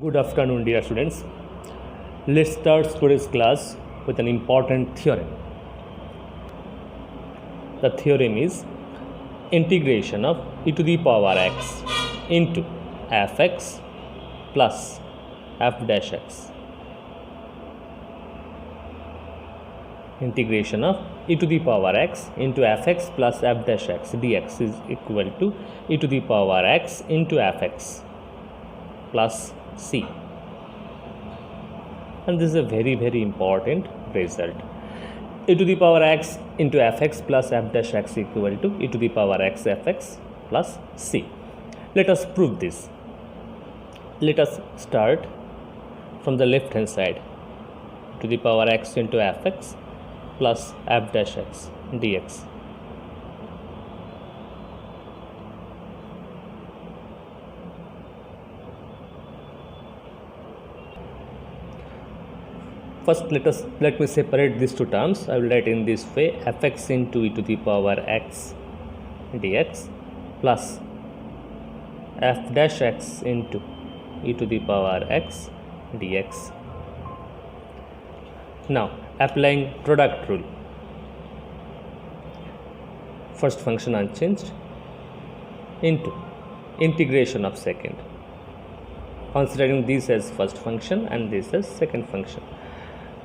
Good afternoon, dear students. Let's start today's class with an important theorem. The theorem is integration of e to the power x into fx plus f dash x. Integration of e to the power x into fx plus f dash x dx is equal to e to the power x into fx plus c, and this is a very important result. E to the power x into fx plus f dash x equal to e to the power x fx plus c. Let us prove this. Let us start from the left hand side. E to the power x into fx plus f dash x dx. First, let me separate these two terms. I will write in this way: fx into e to the power x dx plus f dash x into e to the power x dx. Now, applying product rule. First function unchanged into integration of second, considering this as first function and this as second function.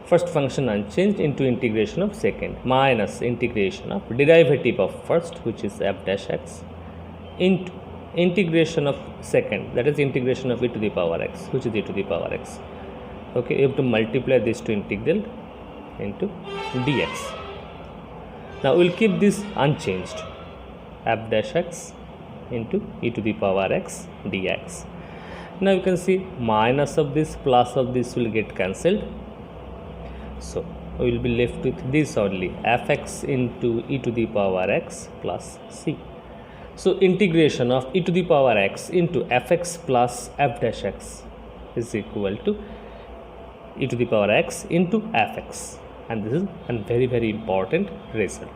First function unchanged into integration of second minus integration of derivative of first, which is f dash x, into integration of second, that is integration of e to the power x, which is e to the power x. Okay, you have to multiply this to integral into dx. Now we will keep this unchanged, f dash x into e to the power x dx. Now you can see minus of this plus of this will get cancelled. So we will be left with this only, fx into e to the power x plus c. So integration of e to the power x into fx plus f dash x is equal to e to the power x into fx, and this is a very important result.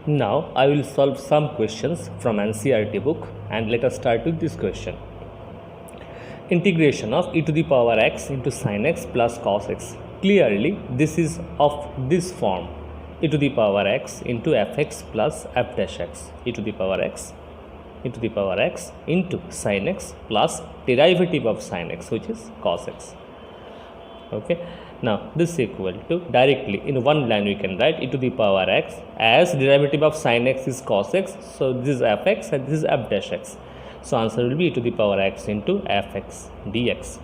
Now I will solve some questions from NCERT book, and let us start with this question. Integration of e to the power x into sin x plus cos x. Clearly, this is of this form: e to the power x into fx plus f dash x, e to the power x into sin x plus derivative of sin x, which is cos x. Okay, now this is equal to, directly in one line we can write e to the power x as derivative of sin x is cos x, so this is fx and this is f dash x. So answer will be e to the power x into fx dx,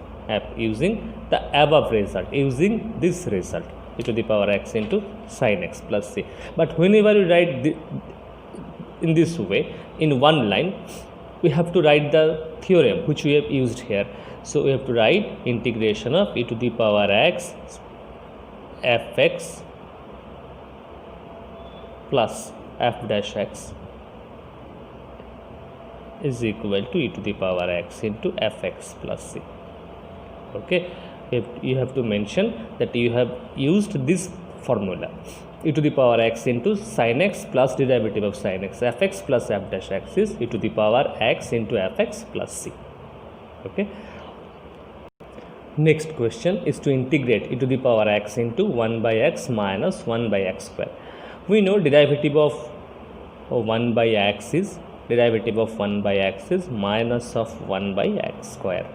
using the above result, using this result, e to the power x into sin x plus c. But whenever you write in this way, in one line, we have to write the theorem which we have used here. So we have to write integration of e to the power x fx plus f dash x is equal to e to the power x into fx plus c. Okay, you have to mention that you have used this formula: e to the power x into sin x plus derivative of sin x, fx plus f dash x is e to the power x into fx plus c. Okay. Next question is to integrate e to the power x into 1 by x minus 1 by x square. We know derivative of 1 by x is minus of 1 by x square.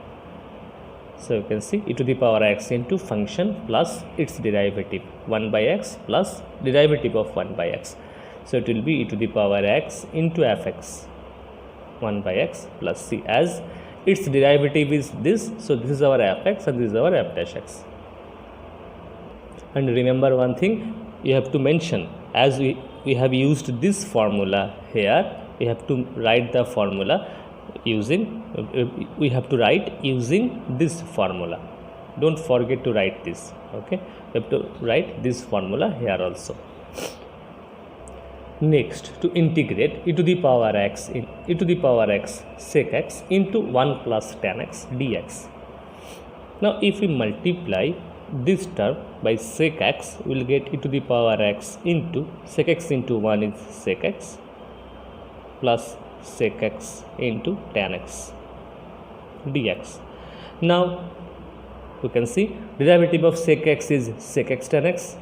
So you can see e to the power x into function plus its derivative 1 by x plus derivative of 1 by x. So it will be e to the power x into fx 1 by x plus c, as its derivative is this. So this is our fx and this is our f dash x. And remember one thing, you have to mention, as we have used this formula here, we have to write the formula using this formula. Don't forget to write this. Okay, we have to write this formula here also. Next, to integrate e to the power x sec x into 1 plus tan x dx. Now if we multiply this term by sec x, we will get e to the power x into sec x into 1 is sec x plus sec x into tan x dx. Now you can see derivative of sec x is sec x tan x.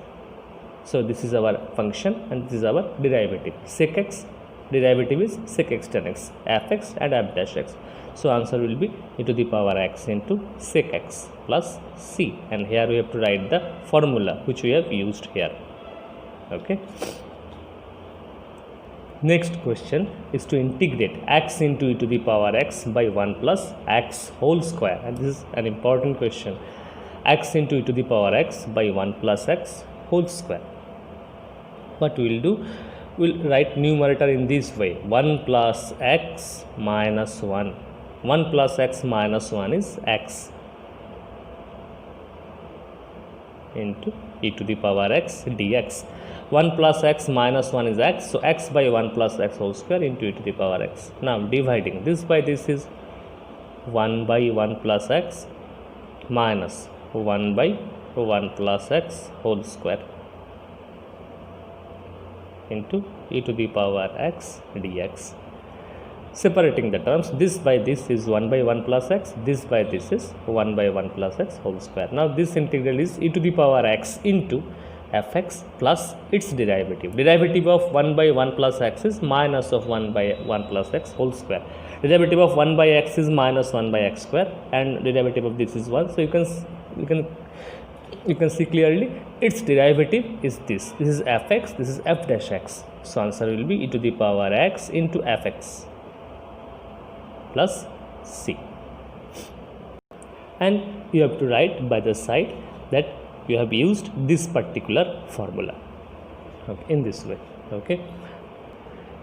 So this is our function and this is our derivative. Sec x derivative is sec x tan x, f(x) and f dash x. So answer will be e to the power x into sec x plus c, and here we have to write the formula which we have used here. Okay. Next question is to integrate x into e to the power x by 1 plus x whole square, and this is an important question. X into e to the power x by 1 plus x whole square. What we will do, we will write numerator in this way: 1 plus x minus 1. 1 plus x minus 1 is x into e to the power x dx. 1 plus x minus 1 is x, so x by 1 plus x whole square into e to the power x. Now dividing this by this is 1 by 1 plus x minus 1 by 1 plus x whole square into e to the power x dx. Separating the terms, this by this is 1 by 1 plus x, this by this is 1 by 1 plus x whole square. Now this integral is e to the power x into fx plus its derivative. Derivative of 1 by 1 plus x is minus of 1 by 1 plus x whole square. Derivative of 1 by x is minus 1 by x square, and derivative of this is 1. So you can see clearly its derivative is this. This is fx, this is f dash x. So answer will be e to the power x into fx plus c, and you have to write by the side that you have used this particular formula, okay, in this way. Okay.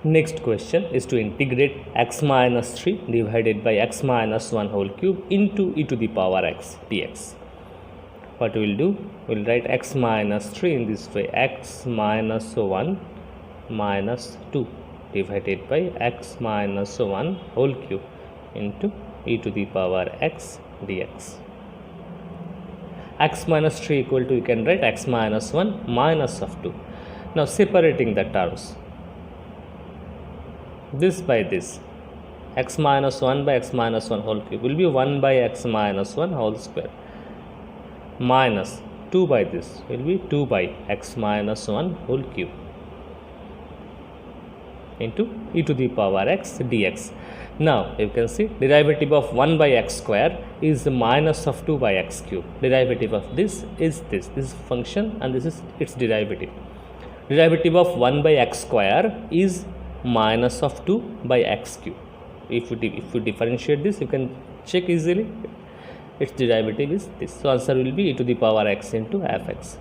Next question is to integrate x minus 3 divided by x minus 1 whole cube into e to the power x dx. What we will do, we will write x minus 3 in this way: x minus 1 minus 2 divided by x minus 1 whole cube into e to the power x dx. X minus 3 equal to, you can write x minus 1 minus of 2. Now separating the terms, this by this, x minus 1 by x minus 1 whole cube will be 1 by x minus 1 whole square, minus 2 by this will be 2 by x minus 1 whole cube into e to the power x dx. Now you can see derivative of 1 by x square is minus of 2 by x cube. Derivative of this is this function, and this is its derivative. Derivative of 1 by x square is minus of 2 by x cube. If you differentiate this, you can check easily. Its derivative is this. So answer will be e to the power x into fx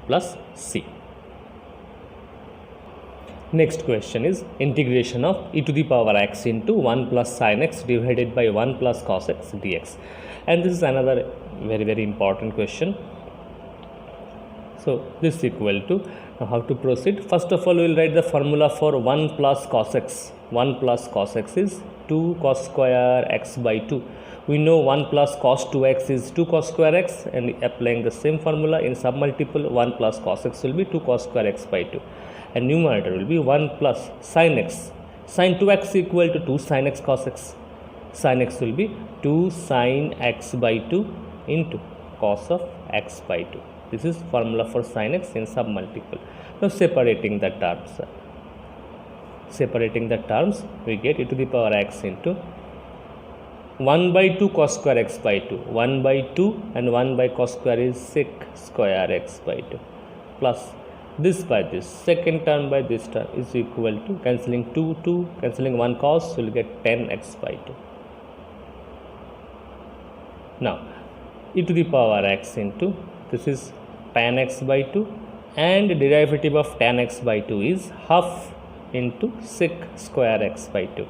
plus c. Next question is integration of e to the power x into 1 plus sin x divided by 1 plus cos x dx. And this is another very important question. So this is equal to, now how to proceed? First of all, we will write the formula for 1 plus cos x. 1 plus cos x is 2 cos square x by 2. We know 1 plus cos 2x is 2 cos square x, and applying the same formula in submultiple, 1 plus cos x will be 2 cos square x by 2. And numerator will be 1 plus sin x. Sin 2x equal to 2 sin x cos x. Sin x will be 2 sin x by 2 into cos of x by 2. This is formula for sin x in submultiple. Now separating the terms. We get e to the power x into 1 by 2 cos square x by 2. 1 by 2 and 1 by cos square is sec square x by 2 plus this by this, second term by this term is equal to, cancelling 2, cancelling 1 cos, will get 10x by 2. Now e to the power x into, this is tan x by 2, and derivative of tan x by 2 is half into sec square x by 2.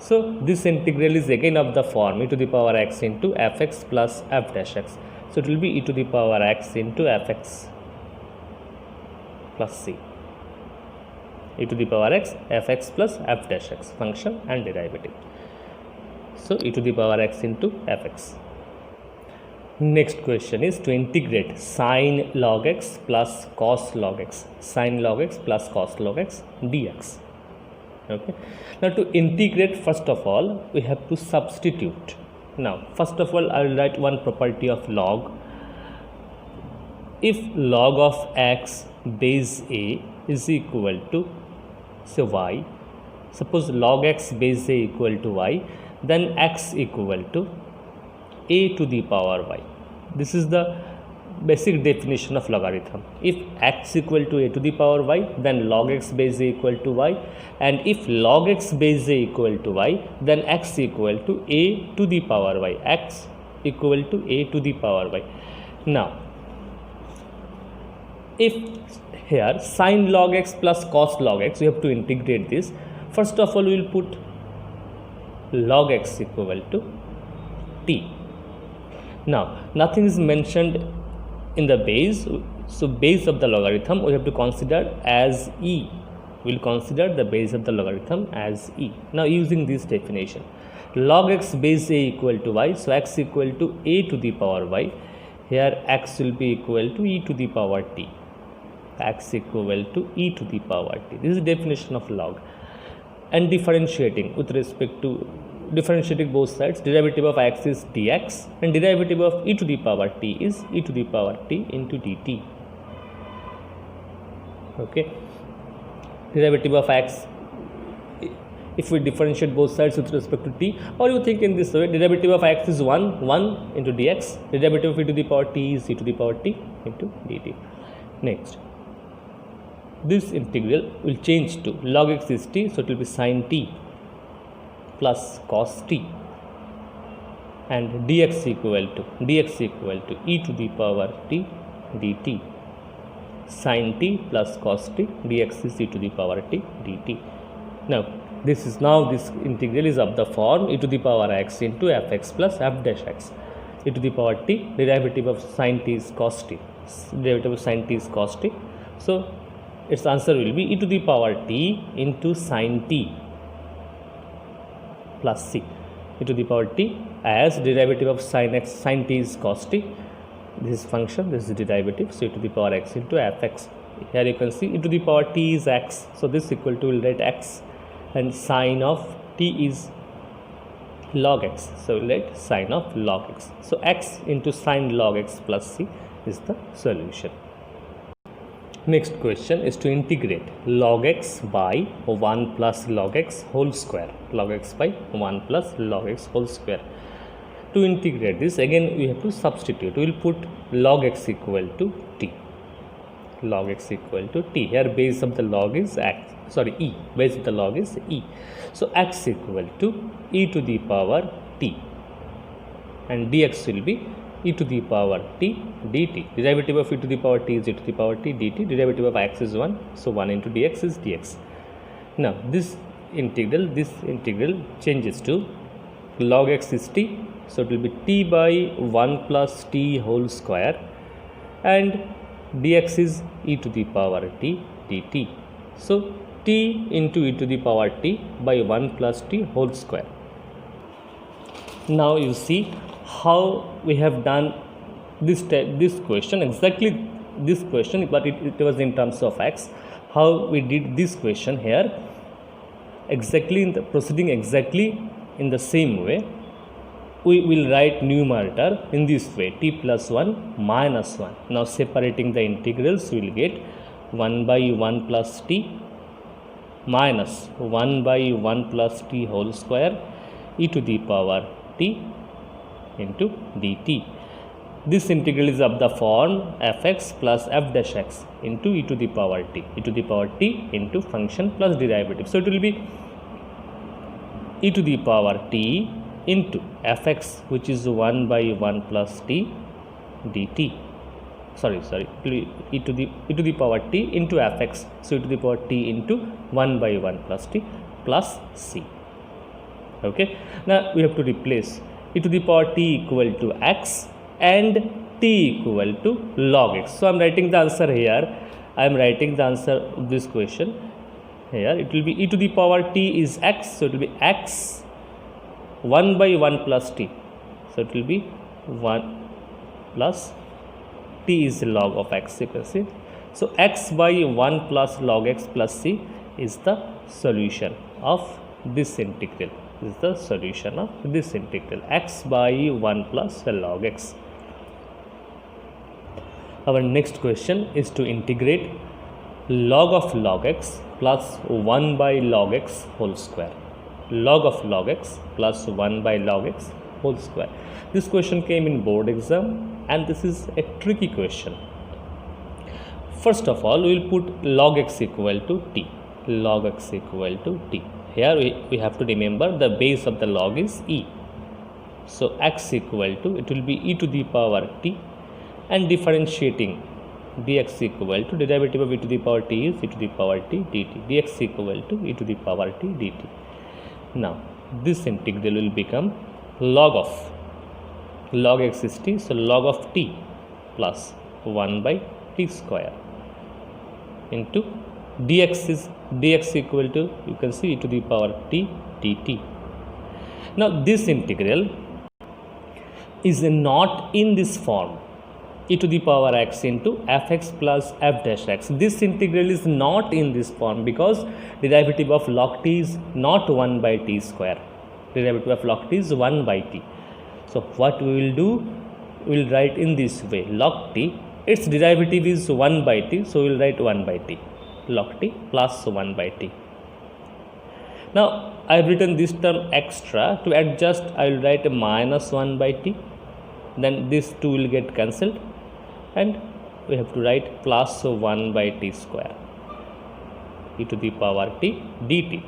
So this integral is again of the form e to the power x into fx plus f dash x. So it will be e to the power x into fx plus c, e to the power x fx plus f dash x, function and derivative. So e to the power x into fx. Next question is to integrate sin log x plus cos log x, sin log x plus cos log x dx. Okay, now to integrate, first of all we have to substitute. Now first of all I will write one property of log. If log of x base a is equal to say y, suppose log x base a equal to y, then x equal to a to the power y. This is the basic definition of logarithm. If x equal to a to the power y, then log x base a equal to y, and if log x base a equal to y, then x equal to a to the power y, x equal to a to the power y. Now if here sin log x plus cos log x, we have to integrate this. First of all we will put log x equal to t. Now nothing is mentioned in the base, so base of the logarithm we have to consider as e. We will consider the base of the logarithm as e. Now using this definition, log x base a equal to y, so x equal to a to the power y. Here x will be equal to e to the power t, x equal to e to the power t. This is the definition of log. And differentiating with respect to differentiating both sides, derivative of x is dx and derivative of e to the power t is e to the power t into dt. Okay, derivative of x, if we differentiate both sides with respect to t, or you think in this way, derivative of x is 1 into dx, derivative of e to the power t is e to the power t into dt. Next, this integral will change to log x is t, so it will be sin t plus cos t, and dx equal to e to the power t dt. Sin t plus cos t, dx is e to the power t dt. Now this integral is of the form e to the power x into fx plus f dash x. E to the power t, derivative of sin t is cos t, derivative of sin t is cos t, so its answer will be e to the power t into sin t plus c. E to the power t as derivative of sin x, sin t is cos t, this is function, this is derivative, so e to the power x into fx. Here you can see e to the power t is x, so this equal to will write x, and sin of t is log x, so we'll write sin of log x. So x into sin log x plus c is the solution. Next question is to integrate log x by 1 plus log x whole square, log x by 1 plus log x whole square. To integrate this, again we have to substitute. We will put log x equal to t, log x equal to t. Here base of the log is x, sorry e, base of the log is e, so x equal to e to the power t, and dx will be e to the power t dt. Derivative of e to the power t is e to the power t dt. Derivative of x is 1, so 1 into dx is dx. Now this integral changes to log x is t, so it will be t by 1 plus t whole square, and dx is e to the power t dt. So t into e to the power t by 1 plus t whole square. Now you see how we have done this question, exactly this question, but it was in terms of x. How we did this question here, exactly in the proceeding exactly in the same way, we will write numerator in this way, t plus 1 minus 1. Now separating the integrals, we will get 1 by 1 plus t minus 1 by 1 plus t whole square e to the power t into dt. This integral is of the form fx plus f dash x into e to the power t, e to the power t into function plus derivative. So it will be e to the power t into fx, which is 1 by 1 plus t dt. Sorry, e to the power t into fx, so e to the power t into 1 by 1 plus t plus c. Okay, now we have to replace e to the power t equal to x and t equal to log x. So I am writing the answer here. I am writing the answer of this question here. It will be e to the power t is x, so it will be x 1 by 1 plus t, so it will be 1 plus t is the log of x, you can see. So x by 1 plus log x plus c is the solution. of this integral. This is the solution of this integral, x by 1 plus log x. Our next question is to integrate log of log x plus 1 by log x whole square. Log of log x plus 1 by log x whole square. This question came in board exam and this is a tricky question. First of all, we will put log x equal to t. Log x equal to t. Here we have to remember the base of the log is e. So x equal to, it will be e to the power t, and differentiating dx equal to derivative of e to the power t is e to the power t dt. Dx equal to e to the power t dt. Now this integral will become log of log x is t, so log of t plus 1 by t square into dx equal to, you can see, e to the power t dt. Now this integral is not in this form, e to the power x into fx plus f dash x. This integral is not in this form because derivative of log t is not 1 by t square. Derivative of log t is 1 by t. So what we will do, we will write in this way, log t, its derivative is 1 by t, so we will write 1 by t, log t plus 1 by t. Now I have written this term extra. To adjust, I will write a minus 1 by t, then this 2 will get cancelled and we have to write plus 1 by t square e to the power t dt.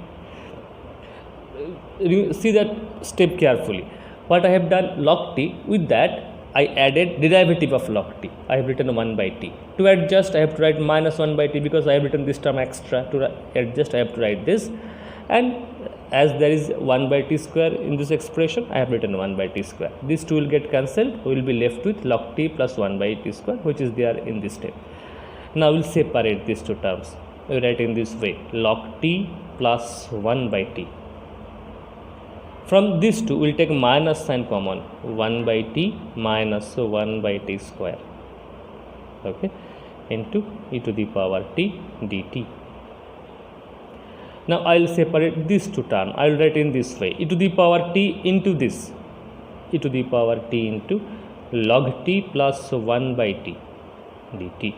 See that step carefully. What I have done, log t, with that I added derivative of log t. I have written 1 by t. To adjust, I have to write minus 1 by t because I have written this term extra. To adjust, I have to write this, and as there is 1 by t square in this expression, I have written 1 by t square. These two will get cancelled. We will be left with log t plus 1 by t square, which is there in this step. Now we will separate these two terms. We write in this way, log t plus 1 by t. From these two, we will take minus sign common, 1 by t minus 1 by t square, okay, into e to the power t dt. Now I will separate these two terms. I will write in this way, e to the power t into this, e to the power t into log t plus 1 by t dt,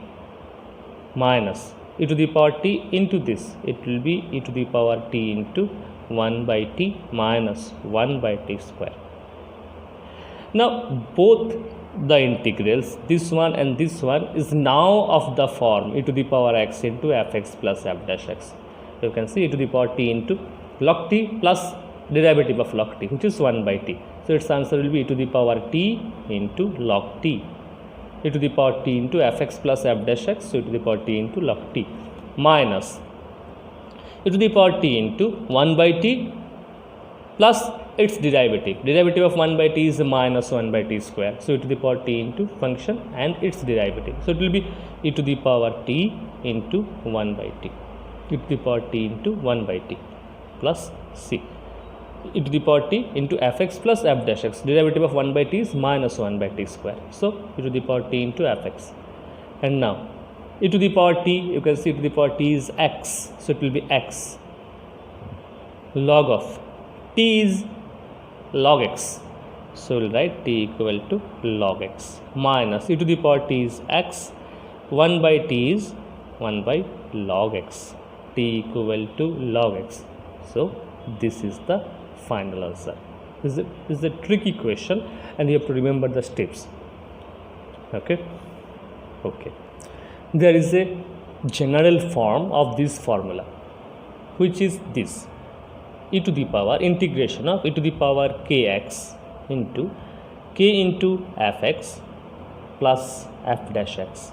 minus e to the power t into this, it will be e to the power t into 1 by t minus 1 by t square. Now both the integrals, this one and this one, is now of the form e to the power x into fx plus f dash x. You can see e to the power t into log t plus derivative of log t, which is 1 by t. So its answer will be e to the power t into log t, e to the power t into fx plus f dash x, so e to the power t into log t, minus e to the power t into 1 by t plus its derivative. Derivative of 1 by t is minus 1 by t square. So e to the power t into function and its derivative. So it will be e to the power t into 1 by t, e to the power t into 1 by t plus c, e to the power t into fx plus f dash x. Derivative of 1 by t is minus 1 by t square. So e to the power t into fx. And now e to the power t, you can see e to the power t is x, so it will be x, log of t is log x, so we will write t equal to log x, minus e to the power t is x, 1 by t is 1 by log x, t equal to log x. So this is the final answer. This is a tricky question and you have to remember the steps. Okay. There is a general form of this formula, which is this, e to the power integration of e to the power kx into k into fx plus f dash x.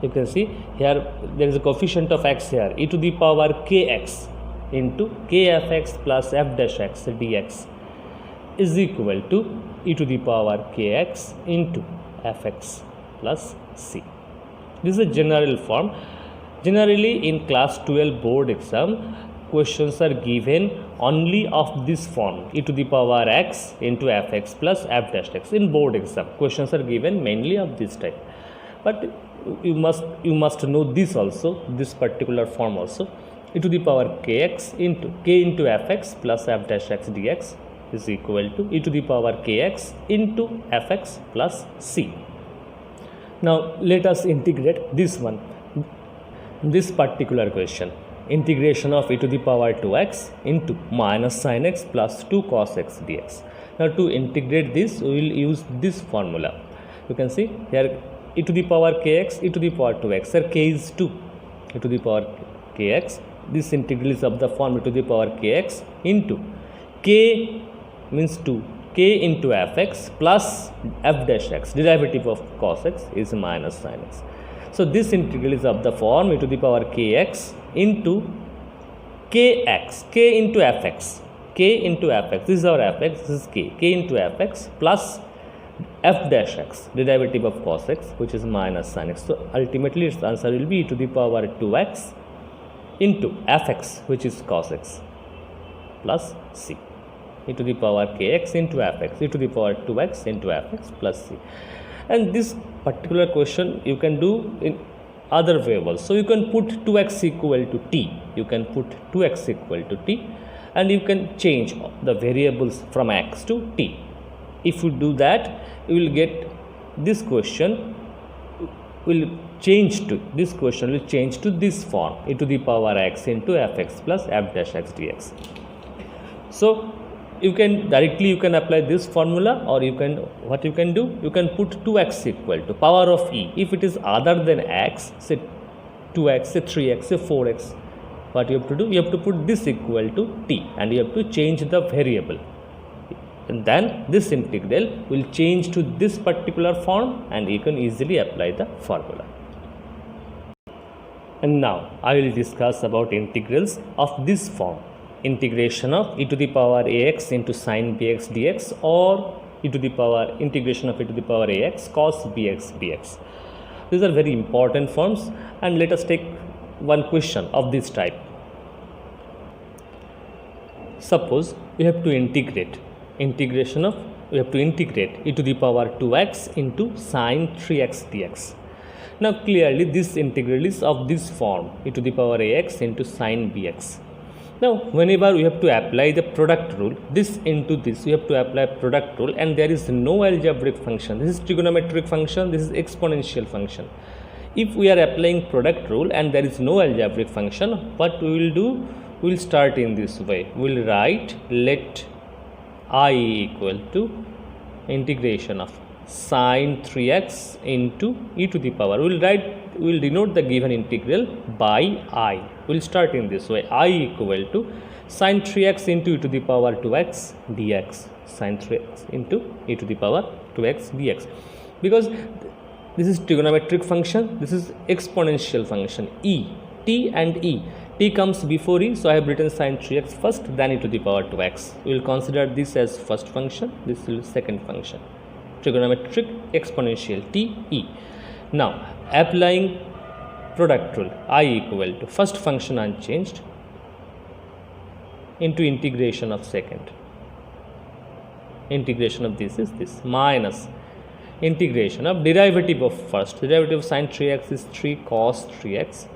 You can see here there is a coefficient of x here, e to the power kx into kfx plus f dash x dx is equal to e to the power kx into fx plus c. This is a general form. Generally in class 12 board exam, questions are given only of this form, e to the power x into fx plus f dash x. In board exam, questions are given mainly of this type. But you must know this also, this particular form also. e to the power kx into k into fx plus f dash x dx is equal to e to the power kx into fx plus c. Now let us integrate this one, this particular question. Integration of e to the power 2x into minus sin x plus 2 cos x dx. Now to integrate this, we will use this formula. You can see here e to the power kx, e to the power 2x, here k is 2, e to the power kx, this integral is of the form e to the power kx into k means 2, k into fx plus f dash x, derivative of cos x is minus sin x. So this integral is of the form e to the power kx into kx, k into fx, k into fx, this is our fx, this is k into fx plus f dash x, derivative of cos x, which is minus sin x. So ultimately its answer will be e to the power 2x into fx, which is cos x, plus c, e to the power kx into fx, e to the power 2x into fx plus c. And this particular question you can do in other variables. So you can put 2x equal to t, you can put 2x equal to t, and you can change the variables from x to t. If you do that, you will get this question will change to this form, e to the power x into fx plus f dash x dx. So you can directly apply this formula, or you can do, you can put 2x equal to power of e. If it is other than x, say 2x, say 3x, say 4x, what you have to do, you have to put this equal to t, and you have to change the variable, and then this integral will change to this particular form, and you can easily apply the formula. And now I will discuss about integrals of this form. Integration of e to the power ax into sin bx dx, or e to the power integration of e to the power ax cos bx dx. These are very important forms, and let us take one question of this type. Suppose we have to integrate e to the power 2x into sin 3x dx. Now clearly this integral is of this form, e to the power ax into sin bx. Now whenever we have to apply the product rule, this into this, we have to apply product rule, and there is no algebraic function. This is trigonometric function, this is exponential function. If we are applying product rule and there is no algebraic function, what we will do, we will start in this way. We will write let I equal to integration of sin 3x into e to the power. We will denote the given integral by I. We will start in this way. I equal to sin 3x into e to the power 2x dx. Sin 3x into e to the power 2x dx. Because this is trigonometric function, this is exponential function. E, t and e. T comes before e, so I have written sin 3x first, then e to the power 2x. We will consider this as first function, this is second function. Trigonometric exponential t e. Now applying product rule, I equal to first function unchanged into integration of second. Integration of this is this, minus integration of derivative of first. Derivative of sin 3x is 3 cos 3x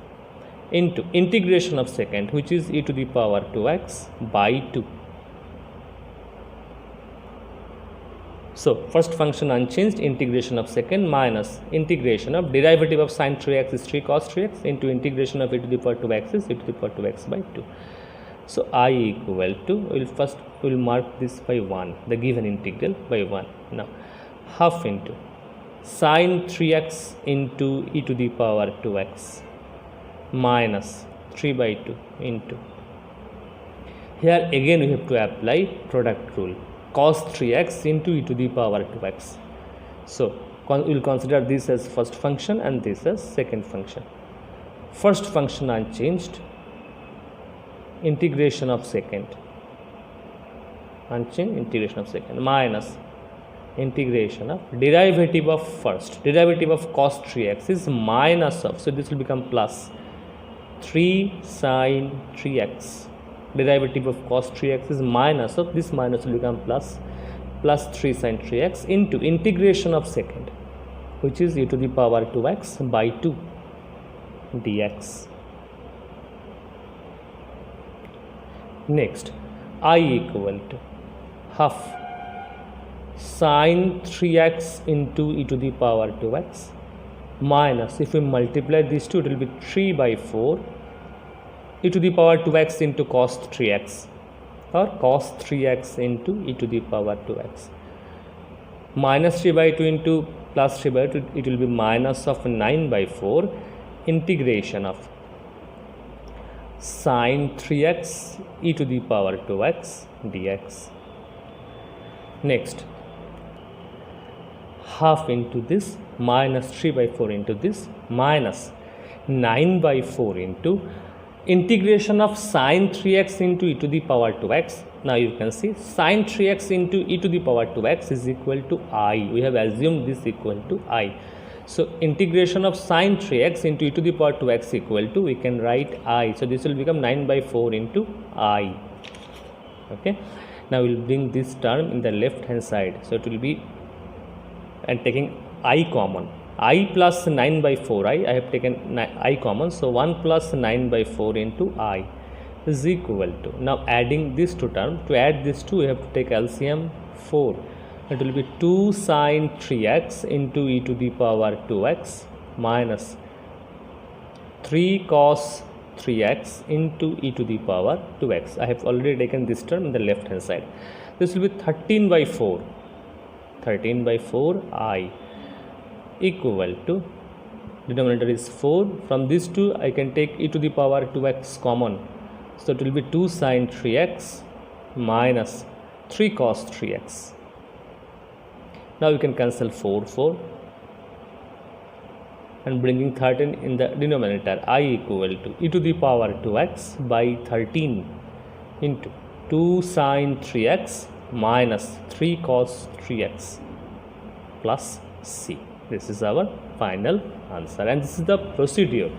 into integration of second, which is e to the power 2x by 2. So first function unchanged, integration of second, minus integration of derivative of sin 3x is 3 cos 3x into integration of e to the power 2x is e to the power 2x by 2. So I equal to, we will mark this by 1, the given integral by 1. Now half into sin 3x into e to the power 2x minus 3 by 2 into, here again we have to apply product rule, cos 3x into e to the power 2x. So we will consider this as first function and this as second function. First function unchanged, integration of second, unchanged integration of second, minus integration of derivative of first. Derivative of cos 3x is minus of, so this will become plus 3 sin 3x. Derivative of cos 3x is minus of, this minus will become plus 3 sin 3x into integration of second, which is e to the power 2x by 2 dx. Next, I equal to half sine 3x into e to the power 2x minus, if we multiply these two, it will be 3 by 4 e to the power 2x into cos 3x, or cos 3x into e to the power 2x, minus 3 by 2 into plus 3 by 2, it will be minus of 9 by 4 integration of sine 3x e to the power 2x dx. Next, half into this minus 3 by 4 into this minus 9 by 4 into integration of sine 3x into e to the power 2x. Now you can see sine 3x into e to the power 2x is equal to I. We have assumed this equal to I. So integration of sine 3x into e to the power 2x equal to, we can write I. So this will become 9 by 4 into I. Okay. Now we will bring this term in the left hand side. So it will be, and taking I common, I plus 9 by 4I, I have taken I common. So 1 plus 9 by 4 into I is equal to, now adding these two terms, to add these two we have to take LCM 4. It will be 2 sine 3x into e to the power 2x minus 3 cos 3x into e to the power 2x. I have already taken this term in the left hand side. This will be 13 by 4, 13 by 4 I equal to, denominator is 4. From these two I can take e to the power 2x common. So it will be 2 sine 3x minus 3 cos 3x. Now you can cancel 4 and bringing 13 in the denominator, I equal to e to the power 2x by 13 into 2 sine 3x minus 3 cos 3x plus C. This is our final answer, and this is the procedure.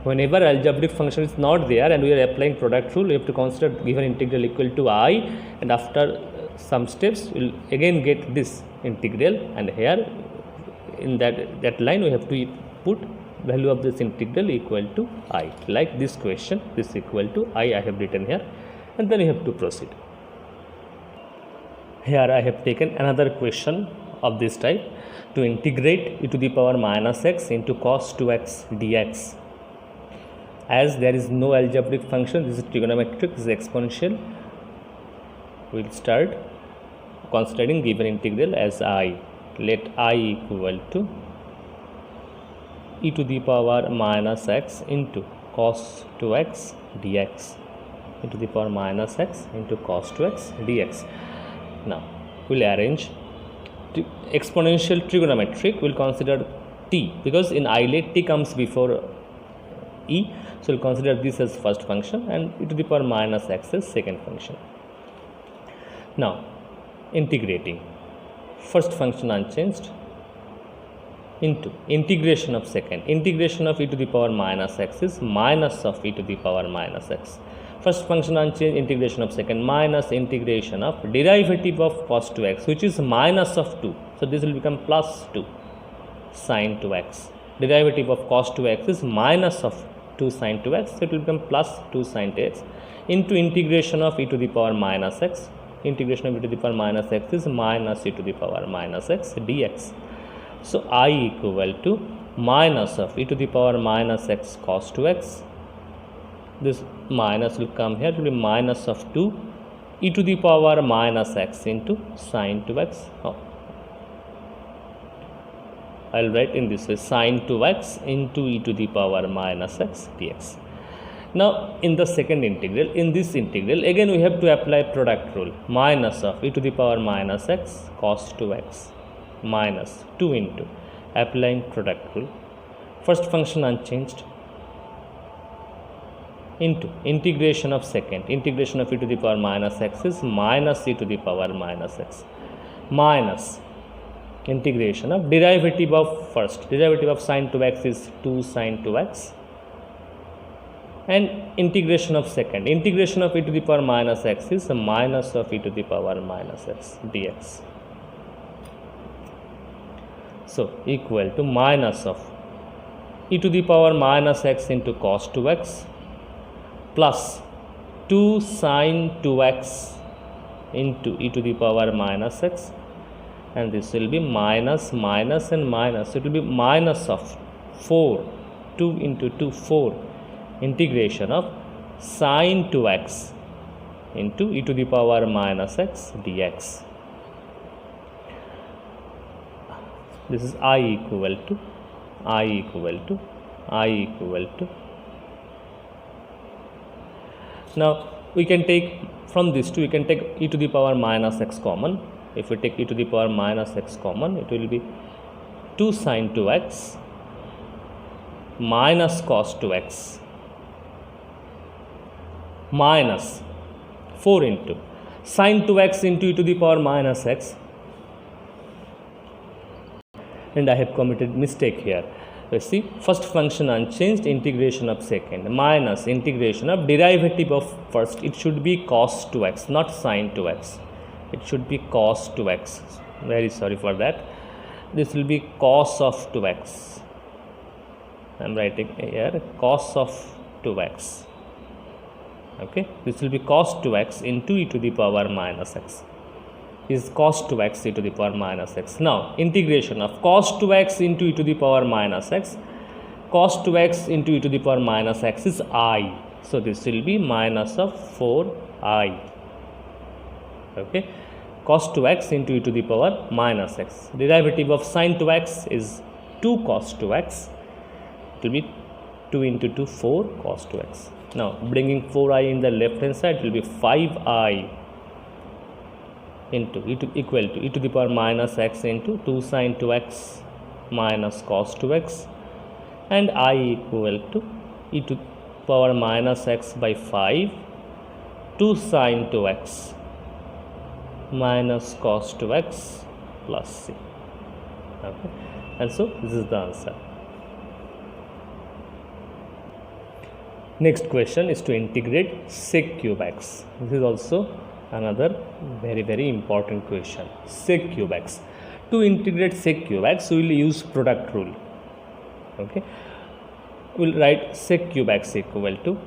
Whenever algebraic function is not there and we are applying product rule, we have to consider given integral equal to I, and after some steps we will again get this integral, and here in that line we have to put value of this integral equal to I, like this question, this equal to I have written here, and then you have to proceed. Here I have taken another question of this type, to integrate e to the power minus x into cos 2x dx. As there is no algebraic function, this is trigonometric, this is exponential, we will start considering given integral as I. Let I equal to e to the power minus x into cos 2x dx, e to the power minus x into cos 2x dx. Now we will arrange exponential trigonometric, we will consider t, because in ilet t comes before e, so we will consider this as first function and e to the power minus x as second function. Now integrating first function unchanged into integration of second, integration of e to the power minus x is minus of e to the power minus x. First function unchanged, integration of second, minus integration of derivative of cos 2x, which is minus of 2. So this will become plus 2 sine 2x. Derivative of cos 2x is minus of 2 sine 2x, so it will become plus 2 sine 2x into integration of e to the power minus x. Integration of e to the power minus x is minus e to the power minus x dx. So I equal to minus of e to the power minus x cos 2x. This minus will come here, it will be minus of 2 e to the power minus x into sine 2x. I will write in this way, sine 2x into e to the power minus x dx. Now in the second integral, in this integral again we have to apply product rule, minus of e to the power minus x cos 2x minus 2 into applying product rule, first function unchanged into integration of second, integration of e to the power minus x is minus e to the power minus x minus integration of derivative of first, derivative of sine 2x is 2 sine 2x, and integration of second, integration of e to the power minus x is minus of e to the power minus x dx. So equal to minus of e to the power minus x into cos 2x plus 2 sine 2x into e to the power minus x, and this will be minus minus and minus. It will be minus of 4, 2 into 2, 4, integration of sine 2x into e to the power minus x dx. This is I equal to now we can take from these two, we can take e to the power minus x common. If we take e to the power minus x common, it will be 2 sine 2x minus cos 2x minus 4 into sine 2x into e to the power minus x. And I have committed mistake here. You see, first function unchanged, integration of second, minus integration of derivative of first. It should be cos 2x, not sine 2x. It should be cos 2x. Very sorry for that. This will be cos of 2x. I am writing here cos of 2x. Okay, this will be cos 2x into e to the power minus x. Is cos 2x e to the power minus x. Now, integration of cos 2x into e to the power minus x. Cos 2x into e to the power minus x is I. So, this will be minus of 4i. Okay. Cos 2x into e to the power minus x. Derivative of sine 2x is 2 cos 2x. It will be 2 into 2, 4 cos 2x. Now, bringing 4i in the left hand side, it will be 5i into equal to e to the power minus x into 2 sine 2x minus cos 2x, and I equal to e to power minus x by 5 2 sine 2x minus cos 2x plus c. Okay, and so this is the answer. Next question is to integrate sec cube x. This is also another very important question. Sec cube x. To integrate sec cube x, we will use product rule. Okay, we will write sec cube x equal to,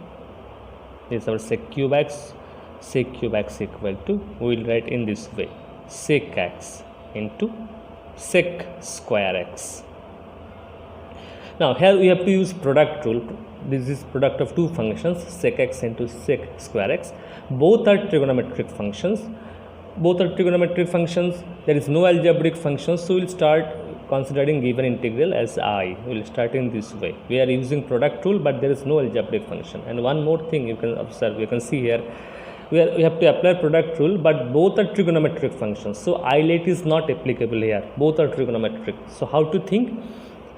this is our sec cube x. Sec cube x equal to, we will write in this way, sec x into sec square x. Now here we have to use product rule. This is product of two functions, sec x into sec square x. Both are trigonometric functions. There is no algebraic function, so we will start considering given integral as I. We will start in this way. We are using product rule, but there is no algebraic function. And one more thing you can observe, you can see here, we have to apply product rule, but both are trigonometric functions. So isolate is not applicable here. Both are trigonometric. So how to think?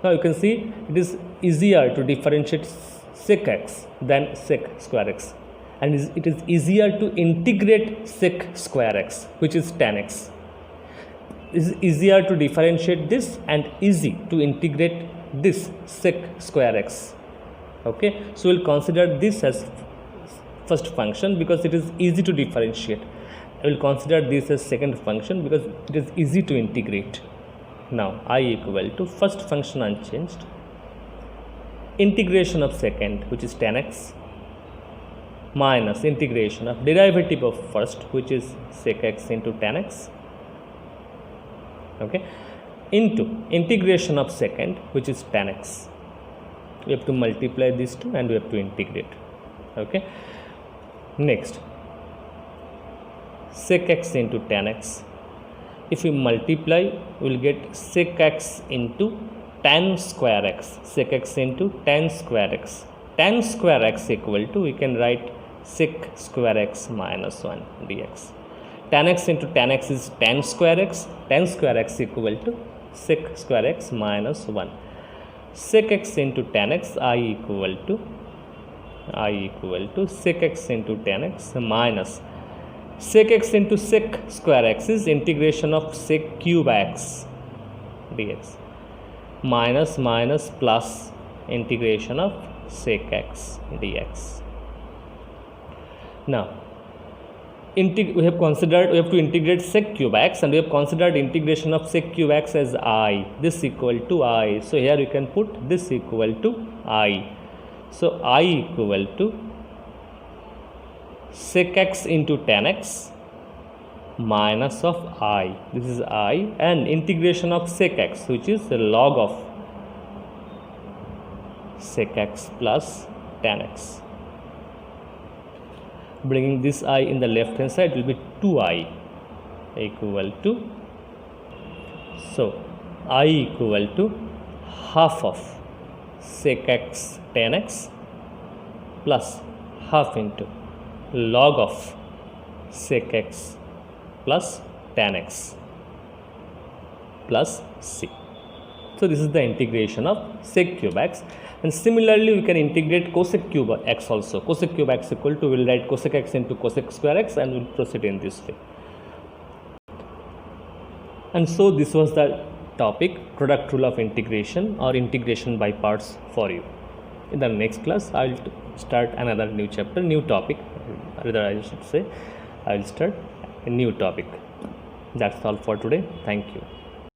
Now you can see it is easier to differentiate sec x than sec square x, and it is easier to integrate sec square x, which is tan x. It is easier to differentiate this and easy to integrate this sec square x. Okay, so we'll consider this as first function because it is easy to differentiate. I will consider this as second function because it is easy to integrate. Now I equal to first function unchanged, integration of second, which is tan x, minus integration of derivative of first, which is sec x into tan x, okay, into integration of second, which is tan x. We have to multiply these two and we have to integrate. Okay, next sec x into tan x. If we multiply, we will get sec x into tan square x, sec x into tan square x. Tan square x equal to, we can write sec square x minus 1 dx. Tan x into tan x is tan square x equal to sec square x minus 1. Sec x into tan x, I equal to sec x into tan x minus sec x into sec square x is integration of sec cube x dx, minus minus plus integration of sec x dx. Now we have to integrate sec cube x, and we have considered integration of sec cube x as I. This equal to I. So here you can put this equal to I. So I equal to sec x into tan x minus of I, this is I, and integration of sec x, which is the log of sec x plus tan x. Bringing this I in the left hand side will be 2I equal to, so I equal to half of sec x tan x plus half into log of sec x plus tan x plus c. So this is the integration of sec cube x, and similarly we can integrate cosec cube x also. Cosec cube x equal to, we will write cosec x into cosec square x, and we will proceed in this way. And so this was the topic, product rule of integration or integration by parts for you. In the next class I will start another new chapter, new topic, rather I should say I will start a new topic. That's all for today. Thank you.